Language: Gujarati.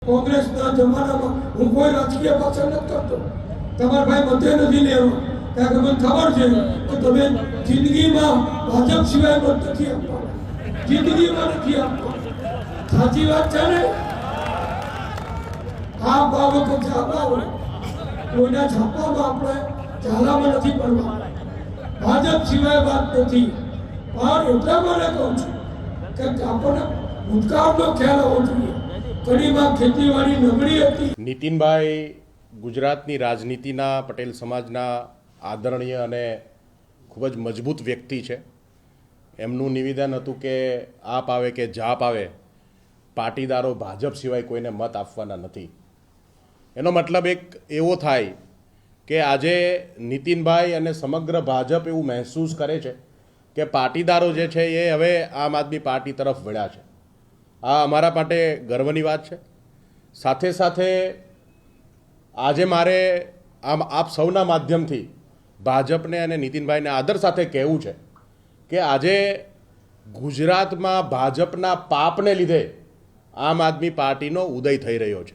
કોંગ્રેસના જમાનામાં હું કોઈ રાજકીય પાછળ નથી કરતો. તમારા ભાઈ મતે નથી લેવા, કારણ કે મને ખબર છે કે તમે જિંદગીમાં ભાજપ સિવાય મત નથી આપવાના, જિંદગીમાં નથી આપવાના. સાચી વાત છે ને? આ બાબત છાપા હોય, કોઈના છાપામાં આપણે ઝાલામાં નથી પડવા. ભાજપ સિવાય વાત નથી. પણ એટલા માટે કહું છું કે આપણને ભૂતકાળનો ખ્યાલ હોવો જોઈએ. કડીમાં ખેતીવાડી નબળી હતી. નીતિનભાઈ ગુજરાતની રાજનીતિના પટેલ સમાજના આદરણીય અને ખૂબ જ મજબૂત વ્યક્તિ છે. એમનું નિવેદન હતું કે આપ આવે કે જાપ આવે, પાટીદારો ભાજપ સિવાય કોઈને મત આપવાના નથી. એનો મતલબ એક એવો થાય કે આજે નીતિનભાઈ અને સમગ્ર ભાજપ એવું મહેસૂસ કરે છે કે પાટીદારો જે છે એ હવે આમ આદમી પાર્ટી તરફ વળ્યા છે. આ અમારા માટે ગર્વની વાત છે. સાથે સાથે આજે મારે આપ સૌના માધ્યમથી ભાજપને અને નીતિનભાઈને આદર સાથે કહેવું છે કે આજે ગુજરાતમાં ભાજપના પાપને લીધે આમ આદમી પાર્ટીનો ઉદય થઈ રહ્યો છે.